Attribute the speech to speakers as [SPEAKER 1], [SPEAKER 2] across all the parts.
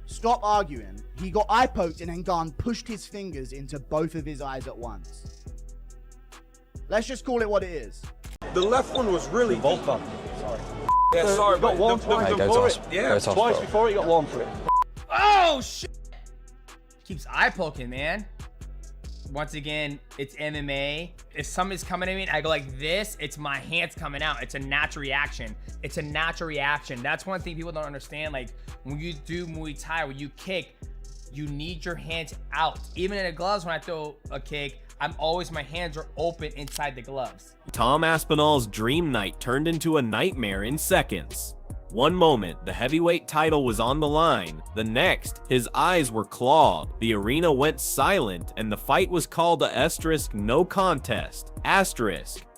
[SPEAKER 1] Stop arguing. He got eye poked and then Gane pushed his fingers into both of his eyes at once. Let's just call it what it is.
[SPEAKER 2] The left one was really deep.
[SPEAKER 3] Sorry.
[SPEAKER 2] Yeah, sorry,
[SPEAKER 3] got one twice before it.
[SPEAKER 2] Yeah,
[SPEAKER 3] Twice before it, you got one for it.
[SPEAKER 4] Oh, shit. Keeps eye poking, man. Once again, it's MMA. If somebody's coming at me and I go like this, it's my hands coming out. It's a natural reaction. It's a natural reaction. That's one thing people don't understand. Like when you do Muay Thai, when you kick, you need your hands out. Even in the gloves, when I throw a kick, my hands are open inside the gloves.
[SPEAKER 5] Tom Aspinall's dream night turned into a nightmare in seconds. One moment, the heavyweight title was on the line. The next, his eyes were clawed. The arena went silent, and the fight was called a no contest.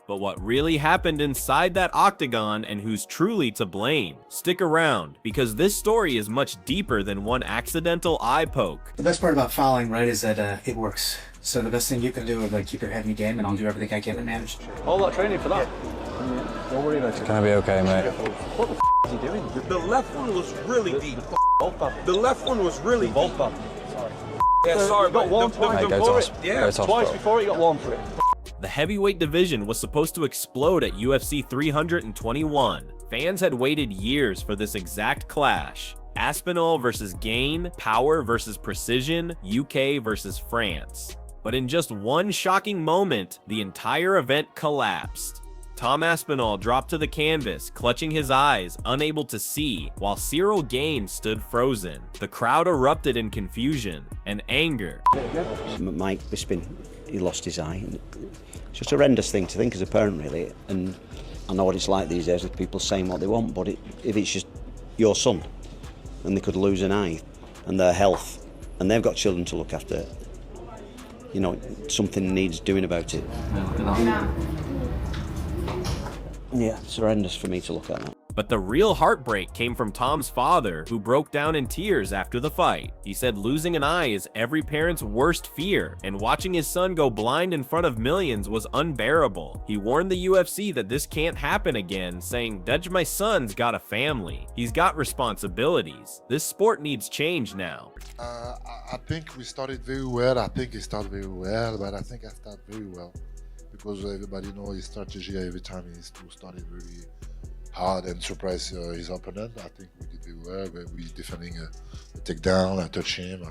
[SPEAKER 5] But what really happened inside that octagon and who's truly to blame? Stick around, because this story is much deeper than one accidental eye poke.
[SPEAKER 6] The best part about fouling, right, is that it works. So the best thing you can do is like keep your head in the game, and I'll do everything I can to manage.
[SPEAKER 3] All that training for that. Don't worry about it.
[SPEAKER 7] It's gonna be okay, mate.
[SPEAKER 3] What the is he doing?
[SPEAKER 2] The left one was really deep. The left one was really deep.
[SPEAKER 3] Sorry.
[SPEAKER 2] Yeah, sorry,
[SPEAKER 3] you got one twice before it.
[SPEAKER 2] Yeah,
[SPEAKER 3] twice before it, you got one for it.
[SPEAKER 5] The heavyweight division was supposed to explode at UFC 321. Fans had waited years for this exact clash. Aspinall versus Gane, power versus precision, UK versus France. But in just one shocking moment, the entire event collapsed. Tom Aspinall dropped to the canvas, clutching his eyes, unable to see, while Ciryl Gane stood frozen. The crowd erupted in confusion and anger.
[SPEAKER 8] Mike Bisping, he lost his eye. It's just a horrendous thing to think as a parent, really. And I know what it's like these days with people saying what they want, but if it's just your son, and they could lose an eye, and their health, and they've got children to look after, you know, something needs doing about it. Yeah, it's horrendous for me to look at that.
[SPEAKER 5] But the real heartbreak came from Tom's father, who broke down in tears after the fight. He said losing an eye is every parent's worst fear, and watching his son go blind in front of millions was unbearable. He warned the UFC that this can't happen again, saying, "Dej, my son's got a family. He's got responsibilities. This sport needs change now."
[SPEAKER 9] I think we started very well. I think he started very well, but I think I started very well. Because everybody knows his strategy every time he started very hard and surprise his opponent. I think we did very well. But we defending a takedown, I touched him.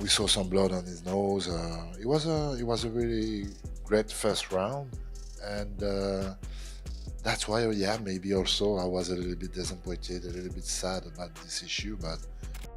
[SPEAKER 9] We saw some blood on his nose. It was a really great first round, and that's why, yeah, maybe also I was a little bit disappointed, a little bit sad about this issue. But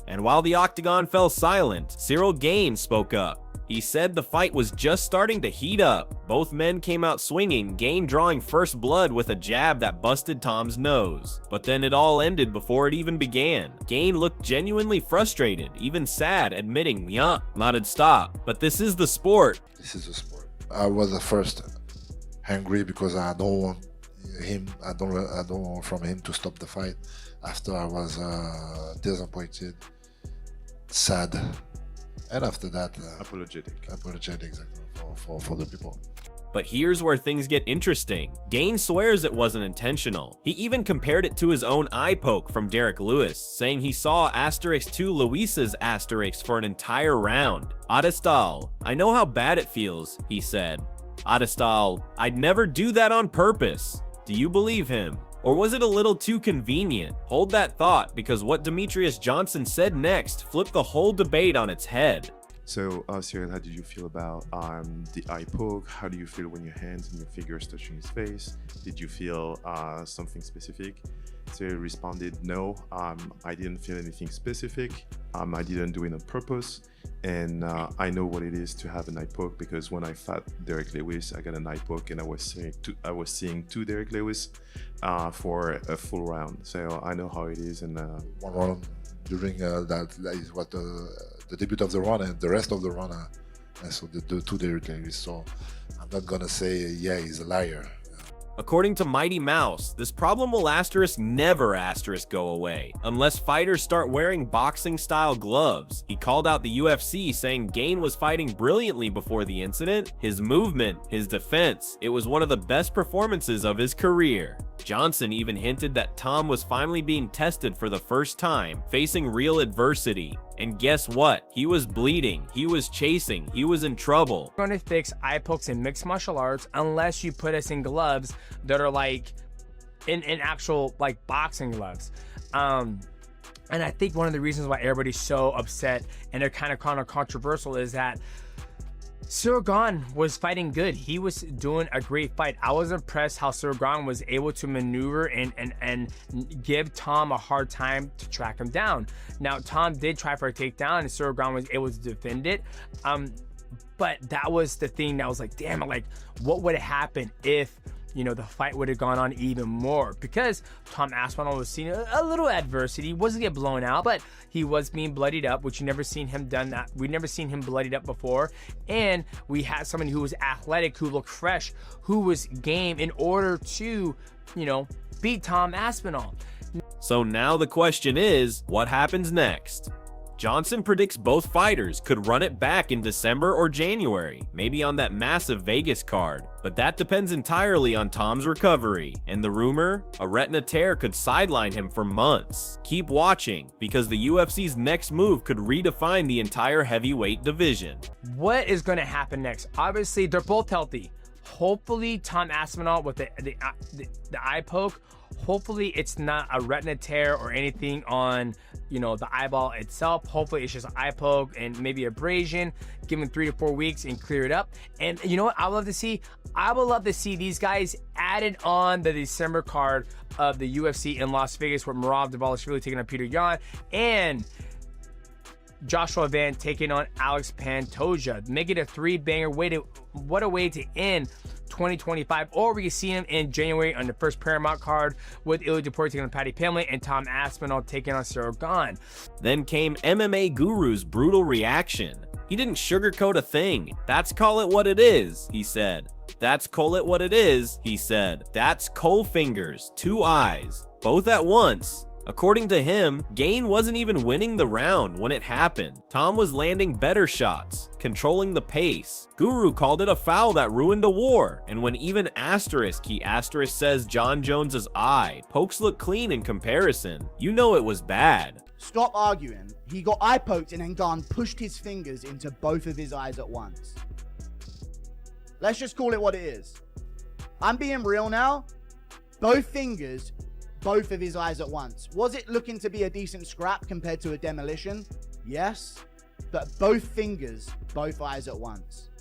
[SPEAKER 5] and while the octagon fell silent, Ciryl Gane spoke up. He said the fight was just starting to heat up. Both men came out swinging, Gane drawing first blood with a jab that busted Tom's nose. But then it all ended before it even began. Gane looked genuinely frustrated, even sad, admitting, "Yeah, nodded stop. But this is the sport."
[SPEAKER 9] This is the sport. I was at first angry because I don't want him. I don't want from him to stop the fight. After I was disappointed, sad. And after that, apologetic exactly for the people.
[SPEAKER 5] But here's where things get interesting. Gane swears it wasn't intentional. He even compared it to his own eye poke from Derek Lewis, saying he saw *2 Luis's * for an entire round. Adestal, "I know how bad it feels," he said. Adestal, "I'd never do that on purpose." Do you believe him? Or was it a little too convenient? Hold that thought, because what Demetrius Johnson said next flipped the whole debate on its head.
[SPEAKER 10] So, Ciryl, how did you feel about the eye poke? How do you feel when your hands and your fingers touching his face? Did you feel something specific? Ciryl responded, "No, I didn't feel anything specific. I didn't do it on purpose. And I know what it is to have an eye poke, because when I fought Derek Lewis, I got an eye poke, and I was seeing two Derek Lewis for a full round. So I know how it is." And
[SPEAKER 9] one round during that is what the debut of the round, and the rest of the round I saw the two Derek Lewis. So I'm not gonna say yeah, he's a liar.
[SPEAKER 5] According to Mighty Mouse, this problem will never go away, unless fighters start wearing boxing-style gloves. He called out the UFC, saying Gane was fighting brilliantly before the incident. His movement, his defense, it was one of the best performances of his career. Johnson even hinted that Tom was finally being tested for the first time, facing real adversity. And guess what? He was bleeding, he was chasing, he was in trouble.
[SPEAKER 4] We're going to fix eye pokes in mixed martial arts unless you put us in gloves that are like in actual like boxing gloves. And I think one of the reasons why everybody's so upset and they're kind of controversial is that Ciryl Gane was fighting good. He was doing a great fight. I was impressed how Ciryl Gane was able to maneuver and give Tom a hard time to track him down. Now, Tom did try for a takedown and Ciryl Gane was able to defend it. But that was the thing that was like, damn, like, what would have happened if, you know, the fight would have gone on even more? Because Tom Aspinall was seeing a little adversity. He wasn't get blown out, but he was being bloodied up, which you never seen him done that. We've never seen him bloodied up before. And we had someone who was athletic, who looked fresh, who was game in order to, you know, beat Tom Aspinall.
[SPEAKER 5] So now the question is, what happens next? Johnson predicts both fighters could run it back in December or January, maybe on that massive Vegas card. But that depends entirely on Tom's recovery. And the rumor? A retina tear could sideline him for months. Keep watching, because the UFC's next move could redefine the entire heavyweight division.
[SPEAKER 4] What is going to happen next? Obviously, they're both healthy. Hopefully, Tom Aspinall with the eye poke, hopefully it's not a retina tear or anything on, you know, the eyeball itself. Hopefully it's just an eye poke and maybe abrasion. Give him 3 to 4 weeks and clear it up. And you know what I would love to see? I would love to see these guys added on the December card of the UFC in Las Vegas with Merab Dvalishvili taking on Peter Yan and Joshua Van taking on Alex Pantoja. Make it a 3-banger way to, what a way to end 2025. Or we can see him in January on the first Paramount card with Ilya Duport taking on Paddy Pimblett and Tom Aspinall taking on Ciryl Gane.
[SPEAKER 5] Then came MMA Guru's brutal reaction. He didn't sugarcoat a thing. That's call it what it is, he said. That's call it what it is, he said. That's coal fingers, 2 eyes, both at once. According to him, Gane wasn't even winning the round when it happened. Tom was landing better shots, controlling the pace. Guru called it a foul that ruined a war. And when even he says John Jones's eye, pokes look clean in comparison, you know it was bad.
[SPEAKER 1] Stop arguing. He got eye poked and then Gane pushed his fingers into both of his eyes at once. Let's just call it what it is. I'm being real now. Both fingers, both of his eyes at once. Was it looking to be a decent scrap compared to a demolition? Yes. But both fingers, both eyes at once.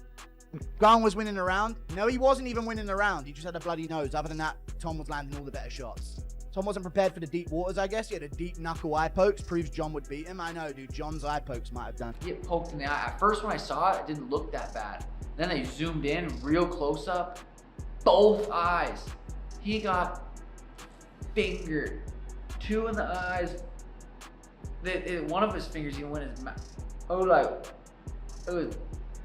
[SPEAKER 1] Gane was winning the round. No, he wasn't even winning the round. He just had a bloody nose. Other than that, Tom was landing all the better shots. Tom wasn't prepared for the deep waters, I guess. He had a deep knuckle eye pokes. Proves John would beat him. I know, dude. John's eye pokes might have done.
[SPEAKER 7] Get poked in the eye. At first when I saw it, it didn't look that bad. Then they zoomed in real close up. Both eyes. He got fingered. 2 in the eyes. One of his fingers even went in his mouth. Oh, like, it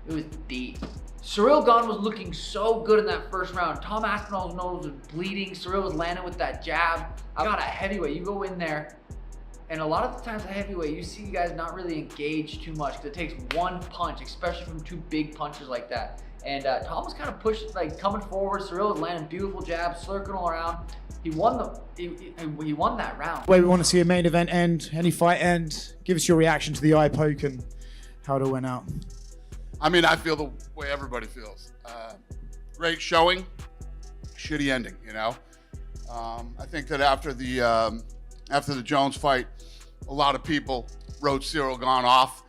[SPEAKER 7] was deep. Ciryl Gane was looking so good in that first round. Tom Aspinall's nose was bleeding. Ciryl was landing with that jab. I got a heavyweight. You go in there, and a lot of the times a heavyweight, you see guys not really engage too much because it takes one punch, especially from 2 big punches like that. And Tom was kind of pushed, like coming forward. Ciryl was landing beautiful jabs, circling all around. He won that round.
[SPEAKER 11] Where we want to see a main event end, any fight end. Give us your reaction to the eye poke and how it went out.
[SPEAKER 12] I mean, I feel the way everybody feels. Great showing, shitty ending, you know? I think that after the Jones fight, a lot of people wrote Ciryl Gane off.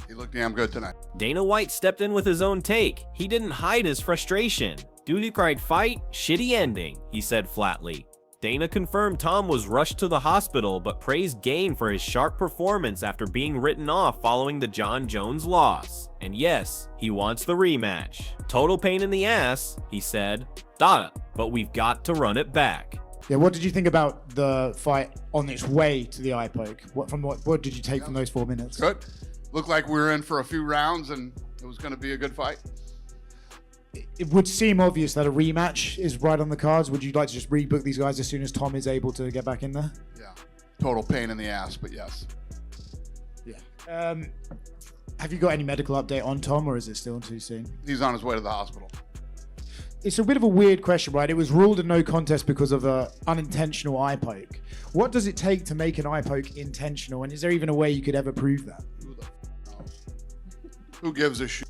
[SPEAKER 12] He looked damn good tonight.
[SPEAKER 5] Dana White stepped in with his own take. He didn't hide his frustration. Duty cried fight, shitty ending, he said flatly. Dana confirmed Tom was rushed to the hospital, but praised Gane for his sharp performance after being written off following the John Jones loss. And yes, he wants the rematch. Total pain in the ass, he said. But we've got to run it back.
[SPEAKER 11] Yeah, what did you think about the fight on its way to the eye poke? What did you take from those 4 minutes?
[SPEAKER 12] Good. Looked like we were in for a few rounds and it was going to be a good fight.
[SPEAKER 11] It would seem obvious that a rematch is right on the cards. Would you like to just rebook these guys as soon as Tom is able to get back in there?
[SPEAKER 12] Yeah. Total pain in the ass, but yes.
[SPEAKER 11] Yeah. Have you got any medical update on Tom, or is it still too soon?
[SPEAKER 12] He's on his way to the hospital.
[SPEAKER 11] it's a bit of a weird question, right? It was ruled a no contest because of an unintentional eye poke. What does it take to make an eye poke intentional? And is there even a way you could ever prove that?
[SPEAKER 12] Who gives a shit?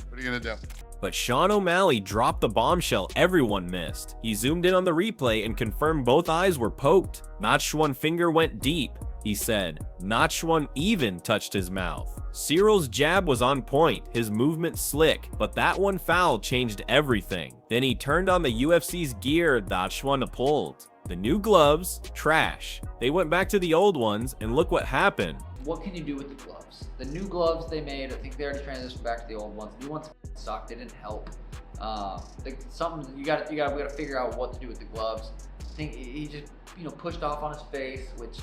[SPEAKER 12] What are you gonna do?
[SPEAKER 5] But Sean O'Malley dropped the bombshell everyone missed. He zoomed in on the replay and confirmed both eyes were poked. Not one finger went deep, he said. Not one even touched his mouth. Cyryl's jab was on point, his movement slick, but that one foul changed everything. Then he turned on the UFC's gear that one pulled. The new gloves, trash. They went back to the old ones, and look what happened.
[SPEAKER 7] What can you do with the gloves? The new gloves they made, I think they already transitioned back to the old ones. The new ones sucked. They didn't help. Something we gotta figure out what to do with the gloves. I think he just pushed off on his face, which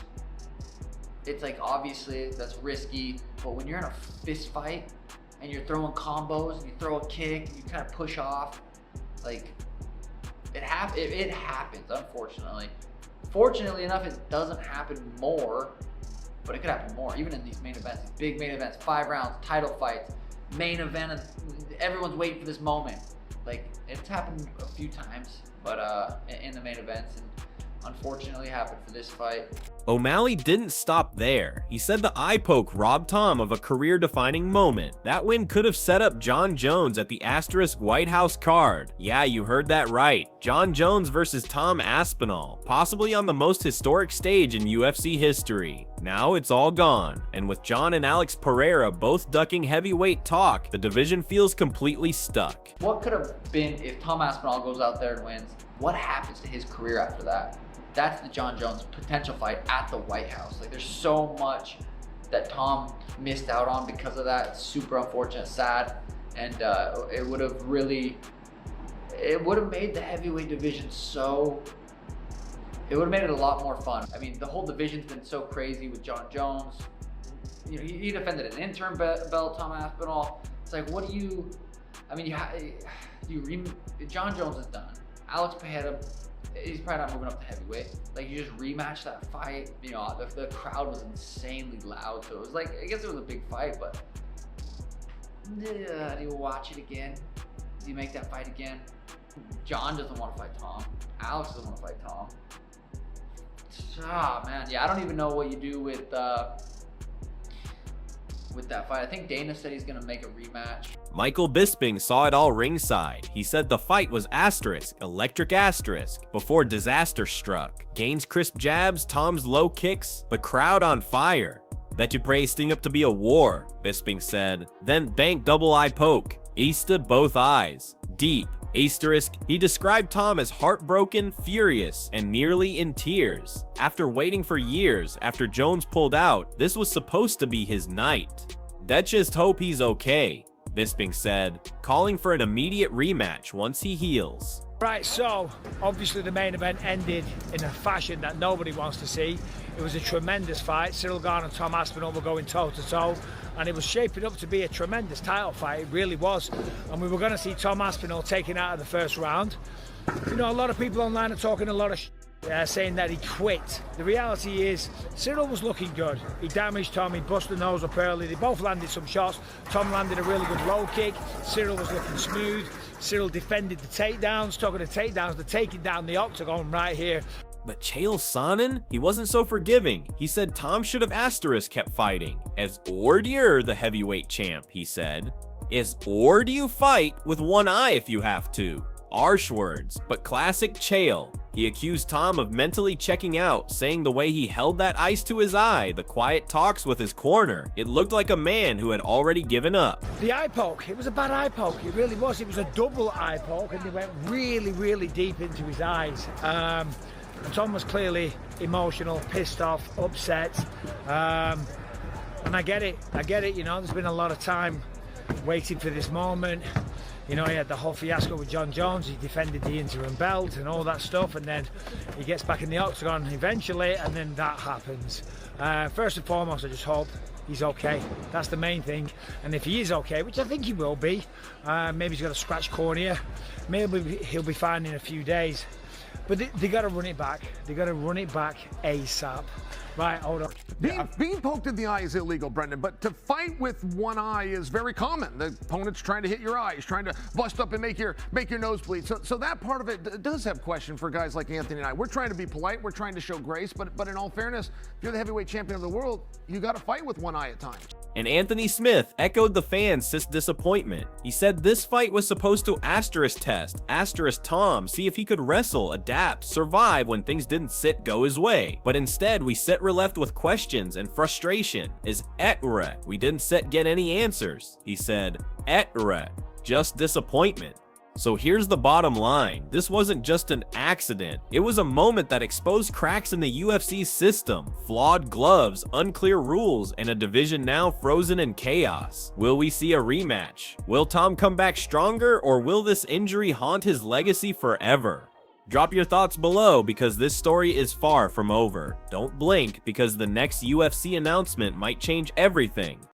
[SPEAKER 7] it's like obviously that's risky. But when you're in a fist fight and you're throwing combos and you throw a kick, and you kind of push off, like it happens. Unfortunately, fortunately enough, it doesn't happen more. But it could happen more, even in these main events, these big main events, 5 rounds, title fights, main event, and everyone's waiting for this moment. Like, it's happened a few times, but in the main events, and unfortunately happened for this fight.
[SPEAKER 5] O'Malley didn't stop there. He said the eye poke robbed Tom of a career-defining moment. That win could have set up Jon Jones at the * White House card. Yeah, you heard that right. Jon Jones versus Tom Aspinall, possibly on the most historic stage in UFC history. Now it's all gone, and with Jon and Alex Pereira both ducking heavyweight talk, the division feels completely stuck.
[SPEAKER 7] What could have been if Tom Aspinall goes out there and wins? What happens to his career after that? That's the Jon Jones potential fight at the White House. Like, there's so much that Tom missed out on because of that. It's super unfortunate, sad, and it would have made the heavyweight division it would have made it a lot more fun. I mean, the whole division's been so crazy with Jon Jones. He defended an interim belt, Tom Aspinall. It's like, what do you? I mean, Jon Jones is done. Alex Pereira, he's probably not moving up to heavyweight. Like, you just rematch that fight. The crowd was insanely loud, so it was like, I guess it was a big fight, but do you watch it again? Do you make that fight again? Jon doesn't want to fight Tom. Alex doesn't want to fight Tom. Man, yeah, I don't even know what you do with that fight. I think Dana said he's gonna make a rematch.
[SPEAKER 5] Michael Bisping saw it all ringside. He said the fight was electric asterisk, before disaster struck. Gane's crisp jabs, Tom's low kicks, the crowd on fire. Bet you pray sting up to be a war, Bisping said. Then bank double eye poke. Easta both eyes. Deep. Asterisk, he described Tom as heartbroken, furious, and nearly in tears. After waiting for years after Jones pulled out, this was supposed to be his night. Let's just hope he's okay, Bisping said, calling for an immediate rematch once he heals.
[SPEAKER 13] Right, so obviously the main event ended in a fashion that nobody wants to see. It was a tremendous fight. Ciryl Gane and Tom Aspinall were going toe-to-toe, and it was shaping up to be a tremendous title fight. It really was. And we were going to see Tom Aspinall taken out of the first round. A lot of people online are talking a lot of saying that he quit. The reality is, Ciryl was looking good. He damaged Tom, he busted the nose up early. They both landed some shots. Tom landed a really good low kick. Ciryl was looking smooth. Ciryl defended the takedowns, talking to takedowns, the taking down the octagon right here.
[SPEAKER 5] But Chael Sonnen, he wasn't so forgiving. He said Tom should have kept fighting. As or you're the heavyweight champ, he said. As or do you fight with one eye if you have to? Harsh words, but classic Chael. He accused Tom of mentally checking out, saying the way he held that ice to his eye, the quiet talks with his corner, it looked like a man who had already given up.
[SPEAKER 13] The eye poke, it was a bad eye poke, it really was. It was a double eye poke, and they went really, really deep into his eyes. And Tom was clearly emotional, pissed off, upset. And I get it, there's been a lot of time waiting for this moment. He had the whole fiasco with Jon Jones. He defended the interim belt and all that stuff, and then he gets back in the octagon eventually, and then that happens. First and foremost, I just hope he's okay. That's the main thing. And if he is okay, which I think he will be, maybe he's got a scratched cornea, maybe he'll be fine in a few days. But they got to run it back. They got to run it back ASAP. Right, hold on.
[SPEAKER 14] Being poked in the eye is illegal, Brendan, but to fight with one eye is very common. The opponent's trying to hit your eye. He's trying to bust up and make your nose bleed. So that part of it does have question for guys like Anthony and I. We're trying to be polite. We're trying to show grace. But in all fairness, if you're the heavyweight champion of the world, you got to fight with one eye at times.
[SPEAKER 5] And Anthony Smith echoed the fans' disappointment. He said this fight was supposed to test Tom, see if he could wrestle, adapt, survive when things didn't go his way. But instead, we're left with questions and frustration. Is etre? We didn't get any answers. He said, etre, just disappointment. So here's the bottom line. This wasn't just an accident. It was a moment that exposed cracks in the UFC system, flawed gloves, unclear rules, and a division now frozen in chaos. Will we see a rematch? Will Tom come back stronger, or will this injury haunt his legacy forever? Drop your thoughts below, because this story is far from over. Don't blink, because the next UFC announcement might change everything.